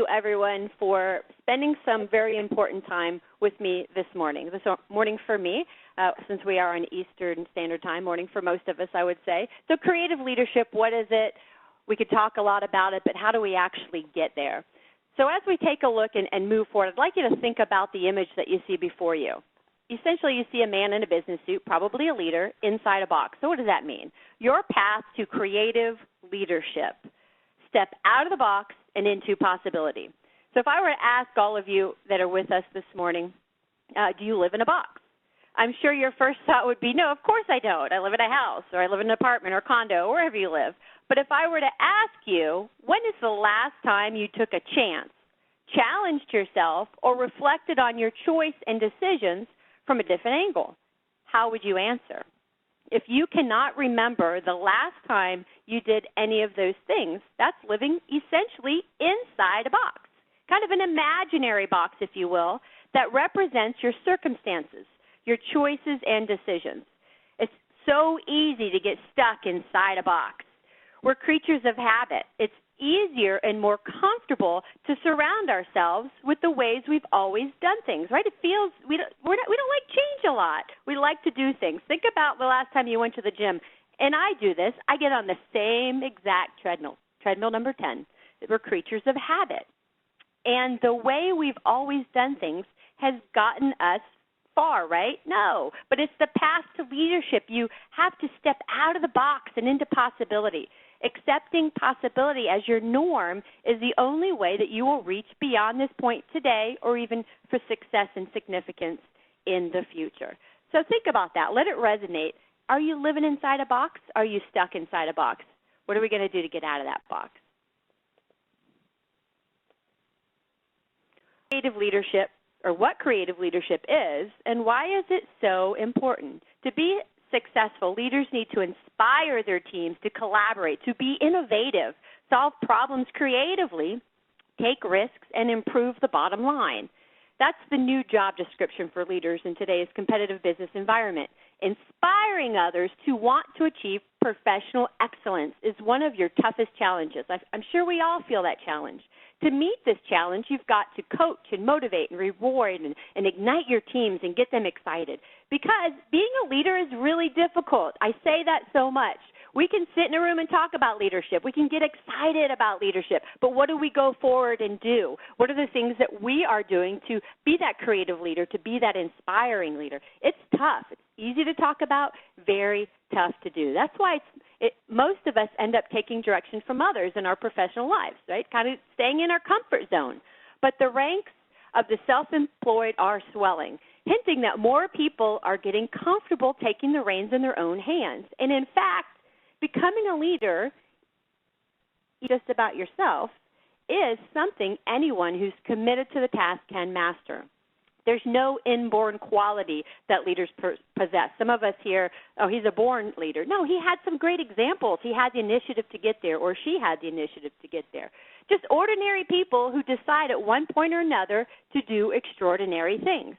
you, everyone, for spending some very important time with me this morning. This morning for me, since we are on Eastern Standard Time, morning for most of us, I would say. So creative leadership, what is it? We could talk a lot about it, but how do we actually get there? So as we take a look and move forward, I'd like you to think about the image that you see before you. Essentially, you see a man in a business suit, probably a leader, inside a box. So what does that mean? Your path to creative leadership. Step out of the box and into possibility. So if I were to ask all of you that are with us this morning, do you live in a box? I'm sure your first thought would be, no, of course I don't. I live in a house, or I live in an apartment or condo, or wherever you live. But if I were to ask you, when is the last time you took a chance, challenged yourself, or reflected on your choice and decisions from a different angle? How would you answer? If you cannot remember the last time you did any of those things, that's living essentially inside a box, kind of an imaginary box, if you will, that represents your circumstances, your choices and decisions. It's so easy to get stuck inside a box. We're creatures of habit. It's easier and more comfortable to surround ourselves with the ways we've always done things, right? It feels, we don't like change a lot. We like to do things. Think about the last time you went to the gym, and I do this. I get on the same exact treadmill number 10. We're creatures of habit. And the way we've always done things has gotten us far, right? No, but it's the path to leadership. You have to step out of the box and into possibility. Accepting possibility as your norm is the only way that you will reach beyond this point today or even for success and significance in the future. So think about that. Let it resonate. Are you living inside a box? Are you stuck inside a box? What are we going to do to get out of that box? Creative leadership, or what creative leadership is, and why is it so important? To be successful, leaders need to inspire their teams to collaborate, to be innovative, solve problems creatively, take risks, and improve the bottom line. That's the new job description for leaders in today's competitive business environment. Inspiring others to want to achieve professional excellence is one of your toughest challenges. I'm sure we all feel that challenge. To meet this challenge, you've got to coach and motivate and reward and ignite your teams and get them excited. Because being a leader is really difficult. I say that so much. We can sit in a room and talk about leadership. We can get excited about leadership. But what do we go forward and do? What are the things that we are doing to be that creative leader, to be that inspiring leader? It's tough. It's easy to talk about, very tough to do. That's why most of us end up taking direction from others in our professional lives, right? Kind of staying in our comfort zone. But the ranks of the self-employed are swelling, hinting that more people are getting comfortable taking the reins in their own hands. And in fact, becoming a leader, just about yourself, is something anyone who's committed to the task can master. There's no inborn quality that leaders possess. Some of us here, oh, he's a born leader. No, he had some great examples. He had the initiative to get there, or she had the initiative to get there. Just ordinary people who decide at one point or another to do extraordinary things.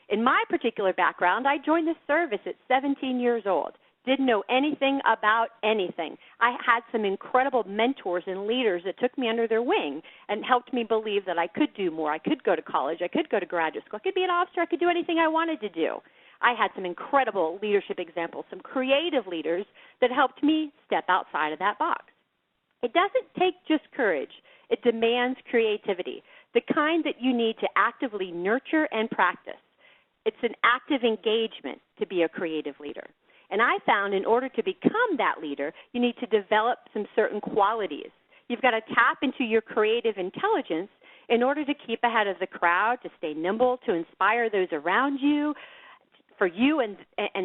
In my particular background, I joined the service at 17 years old. Didn't know anything about anything. I had some incredible mentors and leaders that took me under their wing and helped me believe that I could do more. I could go to college. I could go to graduate school. I could be an officer. I could do anything I wanted to do. I had some incredible leadership examples, some creative leaders that helped me step outside of that box. It doesn't take just courage. It demands creativity, the kind that you need to actively nurture and practice. It's an active engagement to be a creative leader. And I found in order to become that leader, you need to develop some certain qualities. You've got to tap into your creative intelligence in order to keep ahead of the crowd, to stay nimble, to inspire those around you, for you and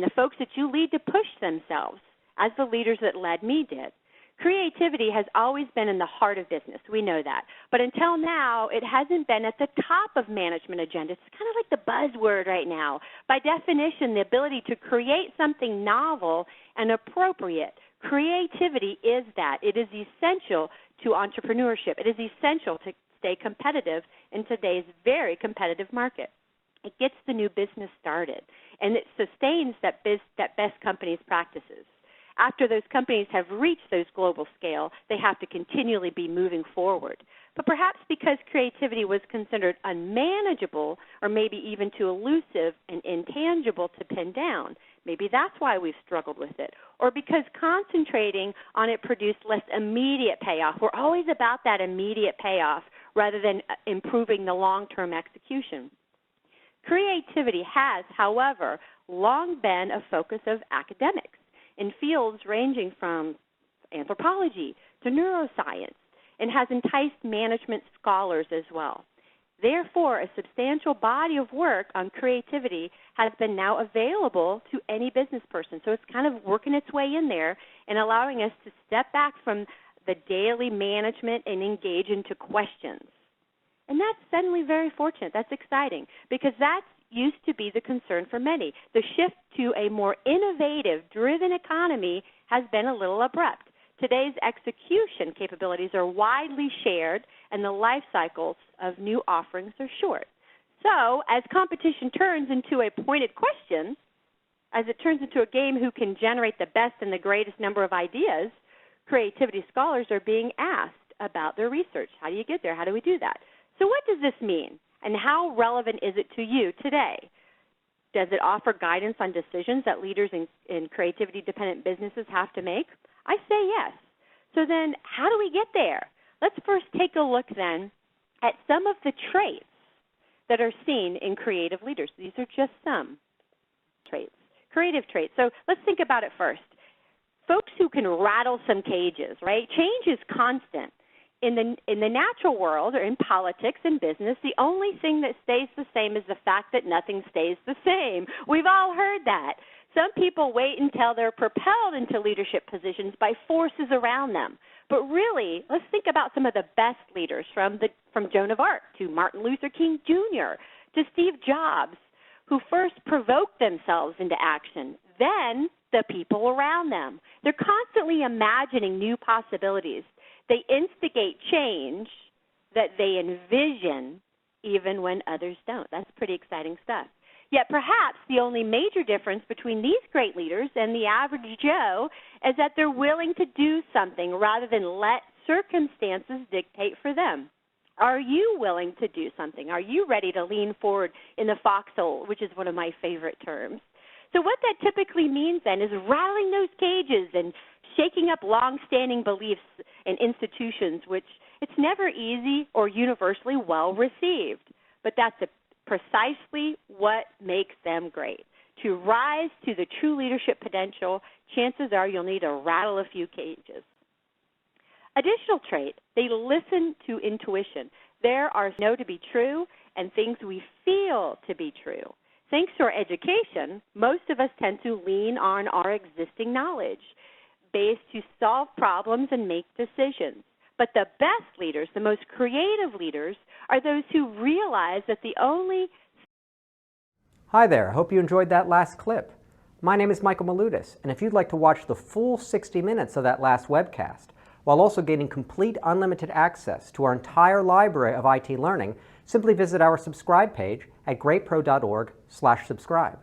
the folks that you lead to push themselves, as the leaders that led me did. Creativity has always been in the heart of business. We know that. But until now, it hasn't been at the top of management agendas. It's kind of like the buzzword right now. By definition, the ability to create something novel and appropriate. Creativity is that. It is essential to entrepreneurship. It is essential to stay competitive in today's very competitive market. It gets the new business started, and it sustains that best companies' practices. After those companies have reached those global scale, they have to continually be moving forward. but perhaps because creativity was considered unmanageable or maybe even too elusive and intangible to pin down. Maybe that's why we've struggled with it. Or because concentrating on it produced less immediate payoff. We're always about that immediate payoff rather than improving the long-term execution. Creativity has, however, long been a focus of academics in fields ranging from anthropology to neuroscience, and has enticed management scholars as well. Therefore, a substantial body of work on creativity has been now available to any business person. So it's kind of working its way in there and allowing us to step back from the daily management and engage into questions. And that's suddenly very fortunate. That's exciting because that used to be the concern for many. The shift to a more innovative, driven economy has been a little abrupt. Today's execution capabilities are widely shared, and the life cycles of new offerings are short. So as competition turns into a pointed question, as it turns into a game who can generate the best and the greatest number of ideas, creativity scholars are being asked about their research. How do you get there? How do we do that? So what does this mean, and how relevant is it to you today? Does it offer guidance on decisions that leaders in creativity-dependent businesses have to make? I say yes. So then how do we get there? Let's first take a look then at some of the traits that are seen in creative leaders. These are just some traits, creative traits. So let's think about it first. Folks who can rattle some cages, right? Change is constant. In the natural world or in politics and business, the only thing that stays the same is the fact that nothing stays the same. We've all heard that. Some people wait until they're propelled into leadership positions by forces around them. But really, let's think about some of the best leaders from Joan of Arc to Martin Luther King Jr. to Steve Jobs, who first provoked themselves into action, then the people around them. They're constantly imagining new possibilities. They instigate change that they envision even when others don't. That's pretty exciting stuff. Yet perhaps the only major difference between these great leaders and the average Joe is that they're willing to do something rather than let circumstances dictate for them. Are you willing to do something? Are you ready to lean forward in the foxhole, which is one of my favorite terms? So what that typically means then is rattling those cages and shaking up long-standing beliefs and institutions, which it's never easy or universally well received. But that's precisely what makes them great. To rise to the true leadership potential, chances are you'll need to rattle a few cages. Additional trait, they listen to intuition. There are know to be true and things we feel to be true. Thanks to our education, most of us tend to lean on our existing knowledge base to solve problems and make decisions. But the best leaders, the most creative leaders, are those who realize that the only... Hi there, hope you enjoyed that last clip. My name is Michael Maludis, and if you'd like to watch the full 60 minutes of that last webcast, while also gaining complete unlimited access to our entire library of IT learning, simply visit our subscribe page at greatpro.org/subscribe.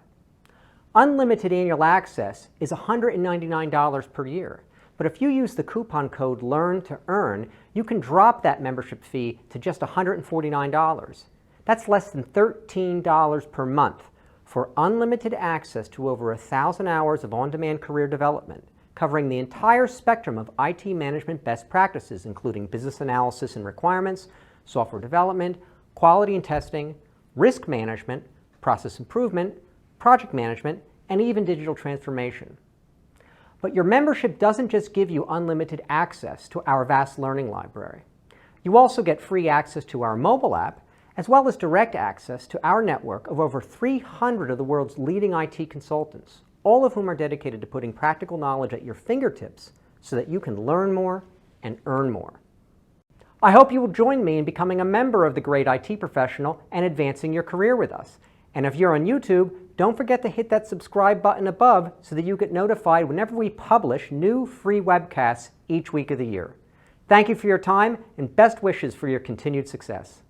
Unlimited annual access is $199 per year, but if you use the coupon code LEARN2EARN, you can drop that membership fee to just $149. That's less than $13 per month for unlimited access to over 1,000 hours of on-demand career development, covering the entire spectrum of IT management best practices, including business analysis and requirements, software development, quality and testing, risk management, process improvement, project management, and even digital transformation. But your membership doesn't just give you unlimited access to our vast learning library. You also get free access to our mobile app, as well as direct access to our network of over 300 of the world's leading IT consultants, all of whom are dedicated to putting practical knowledge at your fingertips so that you can learn more and earn more. I hope you will join me in becoming a member of the Great IT Professional and advancing your career with us. And if you're on YouTube, don't forget to hit that subscribe button above so that you get notified whenever we publish new free webcasts each week of the year. Thank you for your time and best wishes for your continued success.